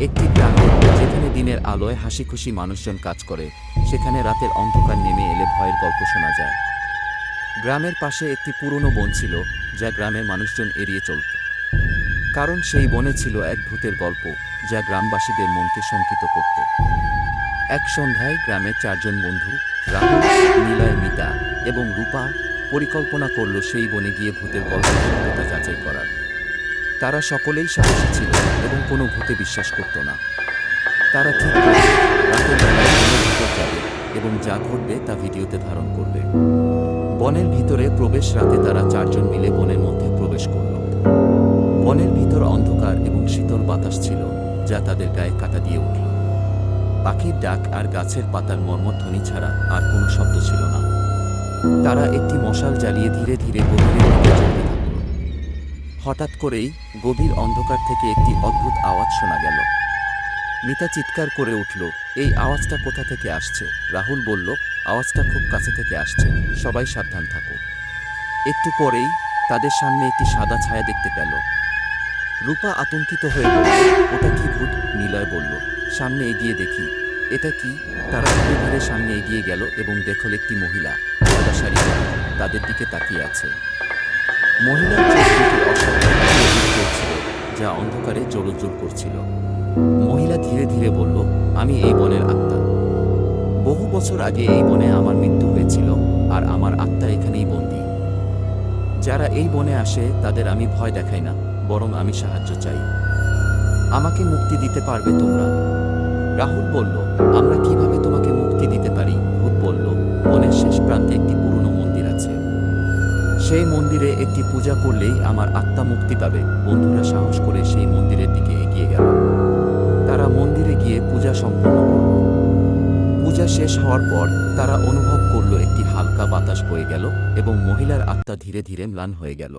একটি গ্রামে, যেখানে দিনের আলোয় হাসিখুশি মানুষজন কাজ করে, সেখানে রাতের অন্ধকার নেমে এলে ভয়ের গল্প শোনা যায়। গ্রামের পাশে একটি পুরনো বন ছিল, যা গ্রামের মানুষজন এড়িয়ে চলত। কারণ সেই বনে ছিল এক ভূতের গল্প, যা গ্রামবাসীদের মনকে শঙ্কিত করত। এক সন্ধ্যায় গ্রামের চারজন বন্ধু, রাহুল, নিলয়, মিতা এবং রূপা, পরিকল্পনা করল সেই বনে গিয়ে ভূতের গল্পের সত্যতা যাচাই করার। তারা সকলেই সাহসী ছিল এবং কোনো ভূতে বিশ্বাস করত না। তারা ঠিক করল, রাতের বেলায় বনের ভিতর যাবে এবং যা ঘটবে তা ভিডিওতে ধারণ করবে। বনের ভিতরে প্রবেশ রাতে তারা চারজন মিলে বনের মধ্যে প্রবেশ করল। বনের ভিতর অন্ধকার এবং শীতল বাতাস ছিল, যা তাদের গায়ে কাঁটা দিয়ে উঠল। পাখির ডাক আর গাছের পাতার মর্মধ্বনি ছাড়া আর কোনো শব্দ ছিল না। তারা একটি মশাল জ্বালিয়ে ধীরে ধীরে গভীরের দিকে চলতে থাকল। হঠাৎ করেই গভীর অন্ধকার থেকে একটি অদ্ভুত আওয়াজ শোনা গেল। মিতা চিৎকার করে উঠল, এই আওয়াজটা কোথা থেকে আসছে? রাহুল বলল, আওয়াজটা খুব কাছে থেকে আসছে, সবাই সাবধান থাকো। একটু পরেই তাদের সামনে একটি সাদা ছায়া দেখতে পেল। রূপা আতঙ্কিত হয়ে বলল, ওটা কি ভূত? নিলয় বলল, সামনে এগিয়ে দেখি। এটা কি? তারা ধীরে ধীরে সামনে এগিয়ে গেল এবং দেখল একটি মহিলা, সাদা শাড়ি পরা, তাদের দিকে তাকিয়ে আছে। মহিলার চোখ দুটি অস্বাভাবিক জ্বলছিল, যা অন্ধকারে জ্বলজ্বল করছিল। মহিলা ধীরে ধীরে বলল, আমি এই বনের আত্মা। বহু বছর আগে এই বনে আমার মৃত্যু হয়েছিল, আর আমার আত্মা এখানেই বন্দী। যারা এই বনে আসে তাদের আমি ভয় দেখাই না, বরং আমি সাহায্য চাই। আমাকে মুক্তি দিতে পারবে তোমরা? রাহুল বলল, আমরা কিভাবে তোমাকে মুক্তি দিতে পারি? ভূত বলল, বনের শেষ প্রান্তে একটি পুরনো মন্দির আছে। সেই মন্দিরে একটি পূজা করলেই আমার আত্মা মুক্তি পাবে। বন্ধুরা সাহস করে সেই মন্দিরের দিকে এগিয়ে গেল। তারা মন্দিরে গিয়ে পূজা সম্পন্ন করল। পূজা শেষ হওয়ার পর তারা অনুভব করল একটি হালকা বাতাস বয়ে গেল এবং মহিলার আত্মা ধীরে ধীরে ম্লান হয়ে গেল।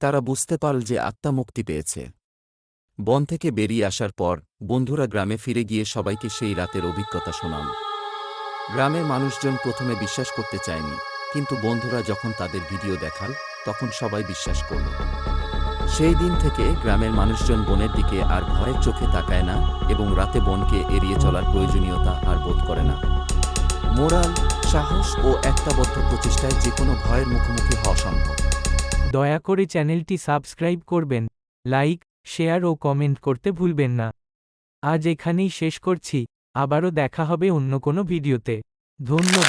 তারা বুঝতে পারল যে আত্মা মুক্তি পেয়েছে। বন থেকে বেরিয়ে আসার পর বন্ধুরা গ্রামে ফিরে গিয়ে সবাইকে সেই রাতের অভিজ্ঞতা শোনাল। গ্রামের মানুষজন প্রথমে বিশ্বাস করতে চায়নি, কিন্তু বন্ধুরা যখন তাদের ভিডিও দেখাল, তখন সবাই বিশ্বাস করল। সেই দিন থেকে গ্রামের মানুষজন বনের দিকে আর ভয়ের চোখে তাকায় না এবং রাতে বনকে এড়িয়ে চলার প্রয়োজনীয়তা আর বোধ করে না। মোরাল: সাহস ও একতাবদ্ধ প্রচেষ্টায় যে কোনো ভয়ের মুখোমুখি হওয়া সম্ভব। দয়া করে চ্যানেলটি সাবস্ক্রাইব করবেন, লাইক, শেয়ার ও কমেন্ট করতে ভুলবেন না। আজ এখানেই শেষ করছি, আবারও দেখা হবে অন্য কোনো ভিডিওতে। ধন্যবাদ।